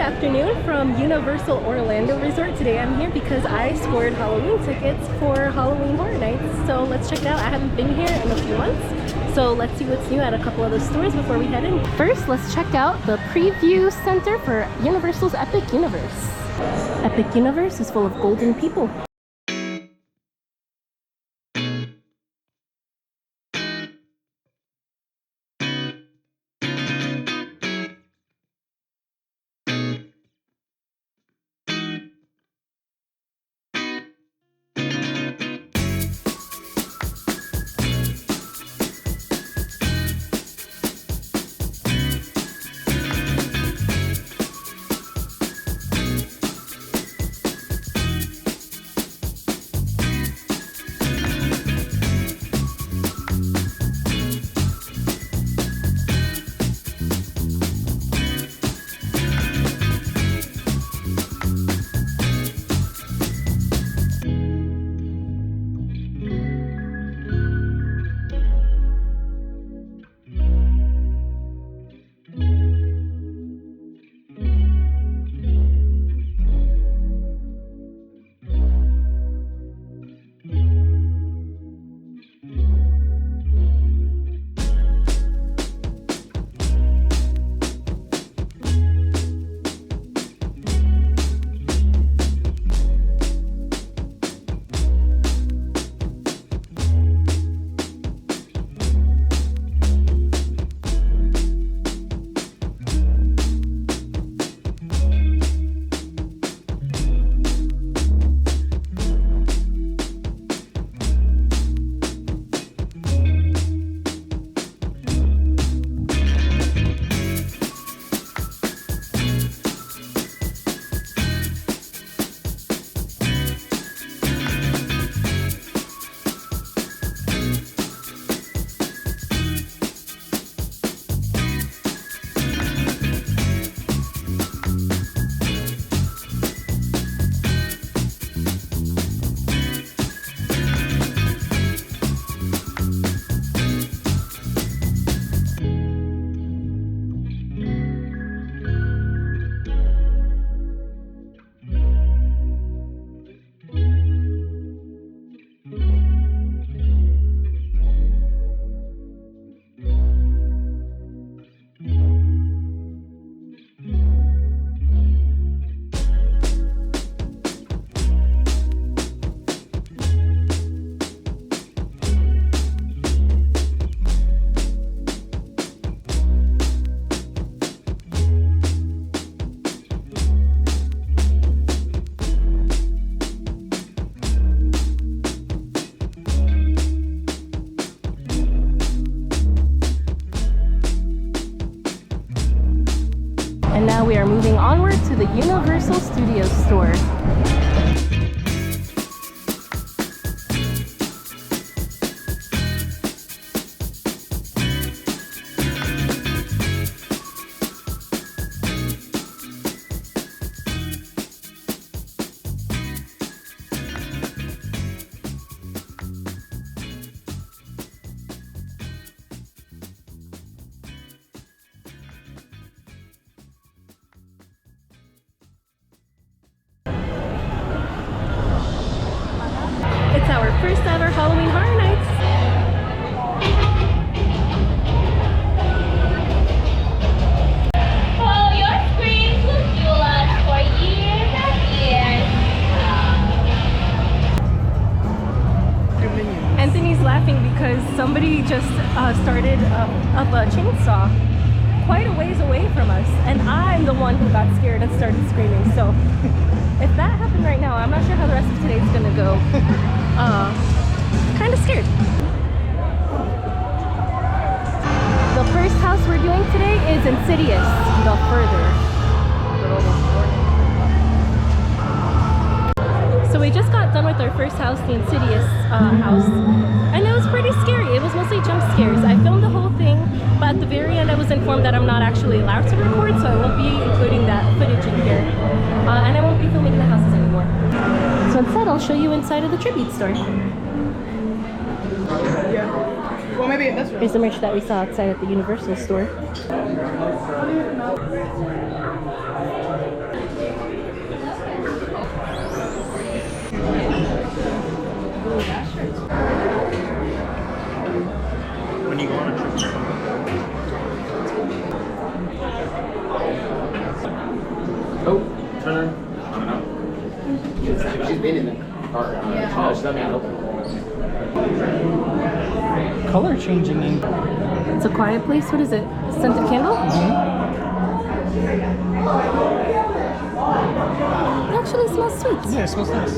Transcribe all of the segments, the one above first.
afternoon from Universal Orlando Resort. Today I'm here because I scored Halloween tickets for Halloween Horror Nights. So let's check it out. I haven't been here in a few months. So let's see what's new at a couple of the stores before we head in. First, let's check out the preview center for Universal's Epic Universe. Epic Universe is full of golden people. And now we are moving onward to the Universal Studios store. It's our first ever Halloween Horror Nights. Oh, your screams will fuel us for years and years. Anthony's laughing because somebody just started up a chainsaw quite a ways away from us, and I'm the one who got scared and started screaming. So if that happened right now, I'm not sure how the rest of today is gonna go. Kind of scared. The first house we're doing today is Insidious, The Further. So we just got done with our first house, the Insidious house, and it was pretty scary. It was mostly jump scares. I filmed the whole thing, but at the very end I was informed that I'm not actually allowed to record, so I won't be including that footage in here. And I won't be filming the houses anymore. So instead I'll show you inside of the tribute store. Yeah. Well, maybe in this room. Here's the merch that we saw outside at the Universal store. color changing ink. It's a quiet place. What is it? Scented candle? It actually smells sweet. Yeah, it smells nice.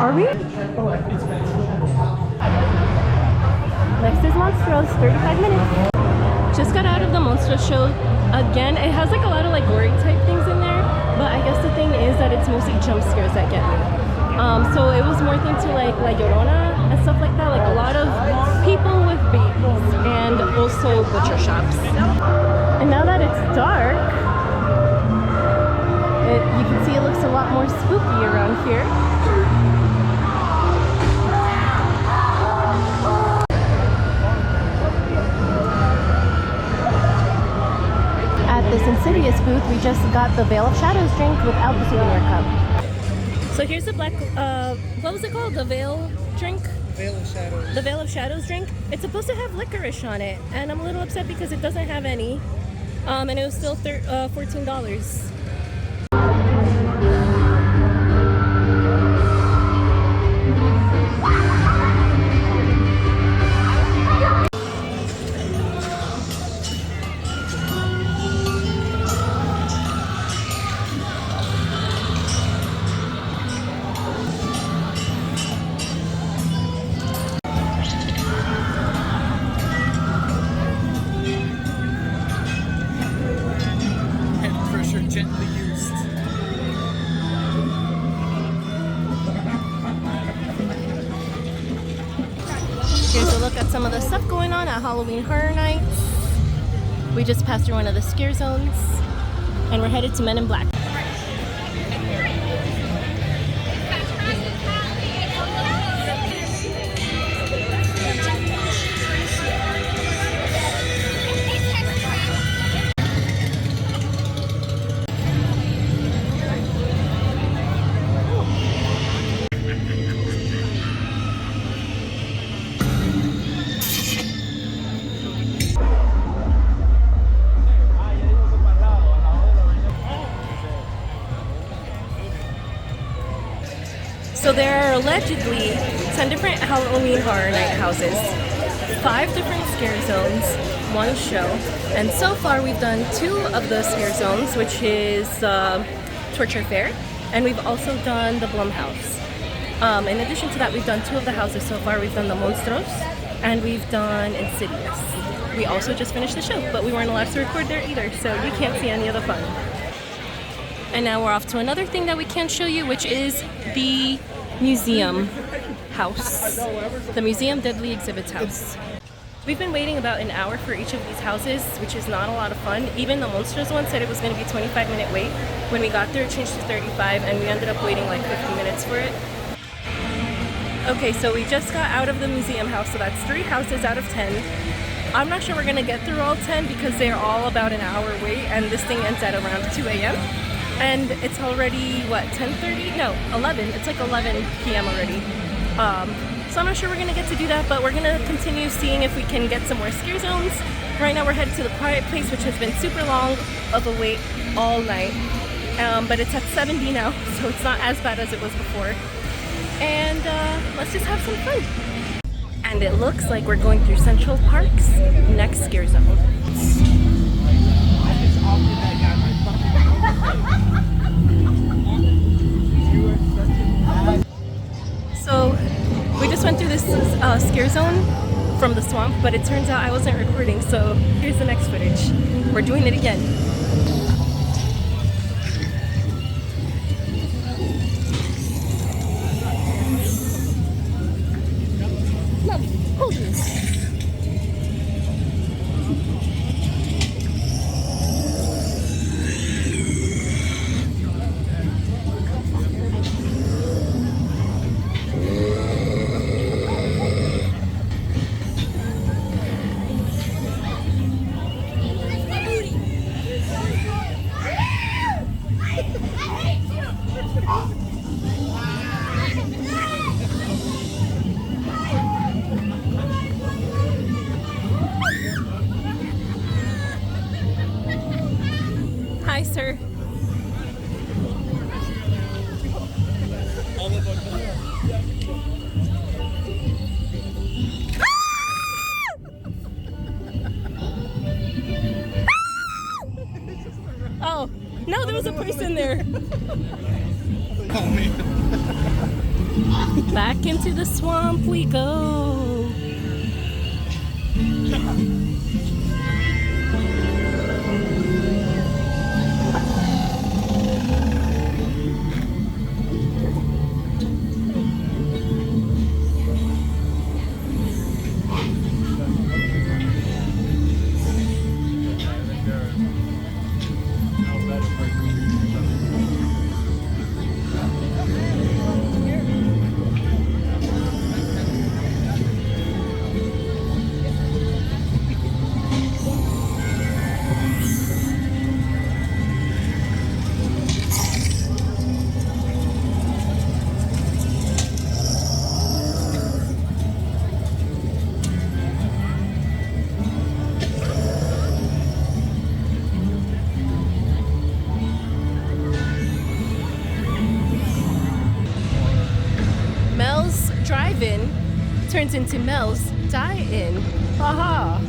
Are we? Next is Monstros, 35 minutes. Just got out of the Monstros show. Again, it has like a lot of like gory type things in there, but I guess the thing is that it's mostly jump scares that get me. So it was more into like La Llorona and stuff like that, like a lot of people with babies and also butcher shops. And now that it's dark, you can see it looks a lot more spooky around here. At this Insidious booth, we just got the Veil of Shadows drink without the souvenir cup. So here's the black, what was it called? The Veil drink? Veil of Shadows. The Veil of Shadows drink. It's supposed to have licorice on it, and I'm a little upset because it doesn't have any. And it was still $14. Gently used. Here's a look at some of the stuff going on at Halloween Horror Nights. We just passed through one of the scare zones, and we're headed to Men in Black. So there are allegedly 10 different Halloween Horror Night houses, 5 different scare zones, 1 show, and so far we've done 2 of the scare zones, which is Torture Fair, and we've also done the Blumhouse. In addition to that, we've done 2 of the houses so far. We've done the Monstros, and we've done Insidious. We also just finished the show, but we weren't allowed to record there either, so you can't see any of the fun. And now we're off to another thing that we can't show you, which is the museum house. The Museum Deadly Exhibits house. We've been waiting about an hour for each of these houses, which is not a lot of fun. Even the Monsters one said it was going to be a 25-minute wait. When we got there, it changed to 35, and we ended up waiting like 50 minutes for it. Okay, so we just got out of the museum house, so that's 3 houses out of 10. I'm not sure we're going to get through all 10 because they're all about an hour wait, and this thing ends at around 2 a.m. And it's already, what, 10:30? No, 11. It's like 11 p.m. already. So I'm not sure we're going to get to do that, but we're going to continue seeing if we can get some more scare zones. Right now we're headed to the Quiet Place, which has been super long of a wait all night. But it's at 70 now, so it's not as bad as it was before. And let's just have some fun. And it looks like we're going through Central Park's next scare zone. So we just went through this scare zone from the swamp, but it turns out I wasn't recording, so here's the next footage. We're doing it again. Hold this. No, there was a person there. Oh man. Back into the swamp we go. Mel's Drive-In turns into Mel's Die-In. Haha.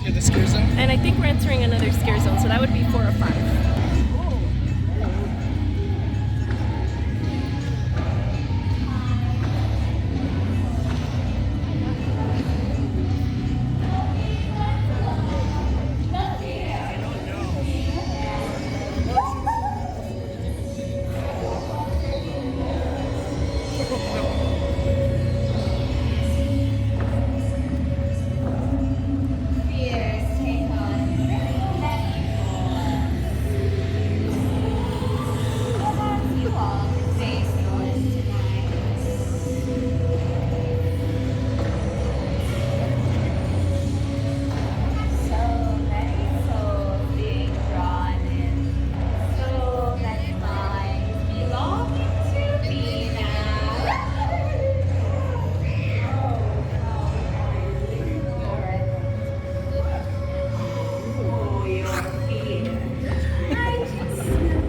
Get the scare zone. And I think we're entering another scare zone, so that would be 4 or 5. Fears take on many forms. You all can face yours tonight. So many souls being drawn in. So many minds belonging to me now. Oh, your fear. I can smell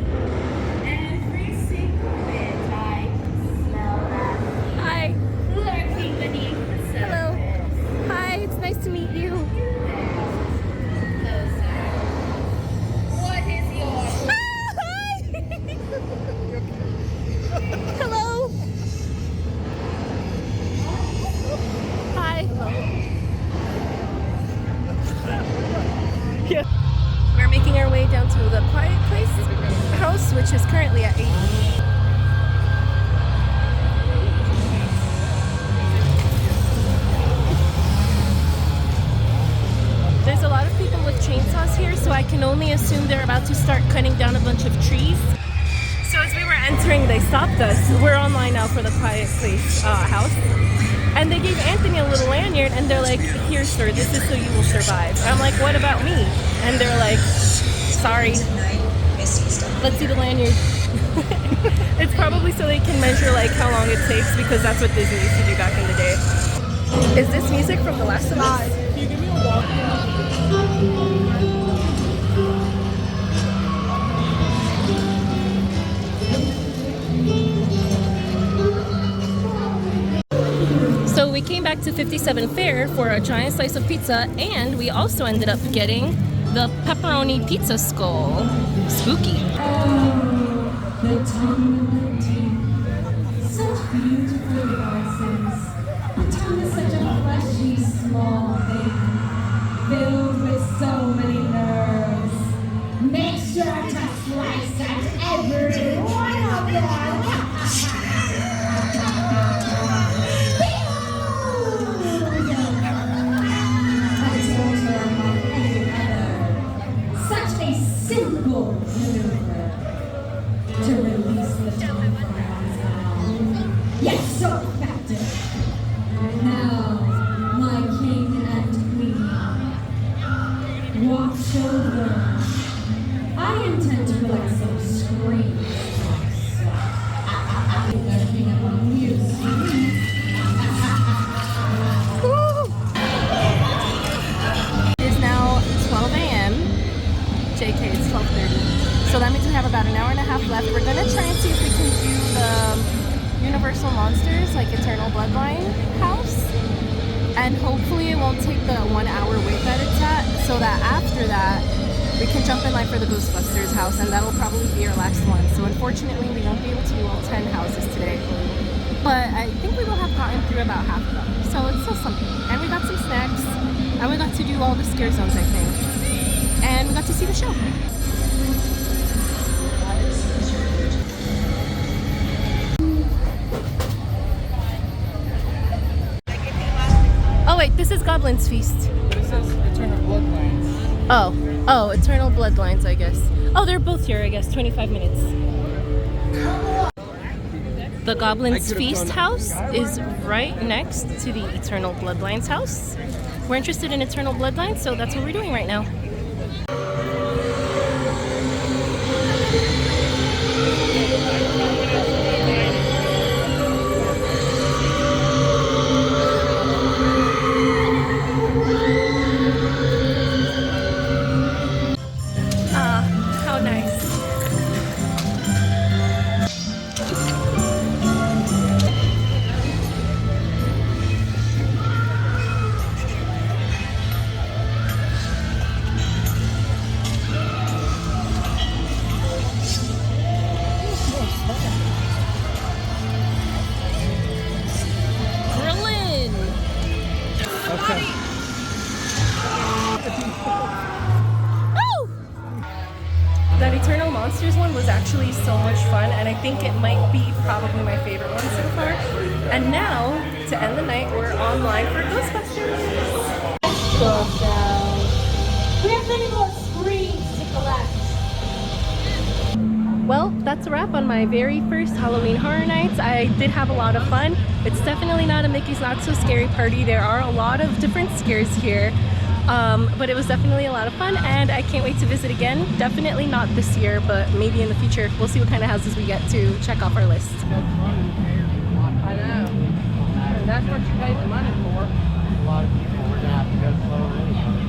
every single bit. I can smell that Hi. lurking beneath the Hello. surface. Hi, it's nice to meet you. Closer. What is your Hello. Hi. Yeah. We're making our way down to the Quiet Place house, which is currently at 80. There's a lot of people with chainsaws here, so I can only assume they're about to start cutting down a bunch of trees. So as we were entering, they stopped us. We're online now for the Quiet Place house. And they gave Anthony a little lanyard, and they're like, "Here, sir, this is so you will survive." I'm like, "What about me?" And they're like, "Sorry." Let's see the lanyard. It's probably so they can measure like how long it takes, because that's what Disney used to do back in the day. Is this music from The Last of Us? So we came back to 57 Fair for a giant slice of pizza, and we also ended up getting the pepperoni pizza skull. Spooky. The tongue of the teeth, such beautiful devices. The tongue is such a fleshy, small thing, filled with so many nerves. Make sure to slice at every one of them. I told her among any other, such a simple maneuver. To release the tongue from his mouth. Yet so effective. Now, my king and queen, watch over. I intend to collect some screams. Lurking among you, sweet. It is now 12 a.m. JK, it's 12:30. So that means we have about an hour and a half left. We're gonna try and see if we can do the Universal Monsters, like Eternal Bloodline house. And hopefully it won't take the 1 hour wait that it's at, so that after that we can jump in line for the Ghostbusters house, and that'll probably be our last one. So unfortunately, we won't be able to do all 10 houses today. But I think we will have gotten through about half of them. So it's still something. And we got some snacks. And we got to do all the scare zones, I think. And we got to see the show. Oh wait, this is Goblin's Feast. This is Eternal Bloodlines. Oh, Eternal Bloodlines, I guess. Oh, they're both here, I guess, 25 minutes. The Goblin's Feast house is right next to the Eternal Bloodlines house. We're interested in Eternal Bloodlines, so that's what we're doing right now. Ah, how nice. Berlin. Okay. Oh! That Eternal Monsters one was actually so much fun, and I think it might be probably my favorite one so far. And now, to end the night, we're online for Ghostbusters. We have many more screens to collect. Well, that's a wrap on my very first Halloween Horror Nights. I did have a lot of fun. It's definitely not a Mickey's Not So Scary Party. There are a lot of different scares here. But it was definitely a lot of fun, and I can't wait to visit again. Definitely not this year, but maybe in the future. We'll see what kind of houses we get to check off our list. I know. And that's what you paid the money for. A lot of people were gonna have to go slower anyway.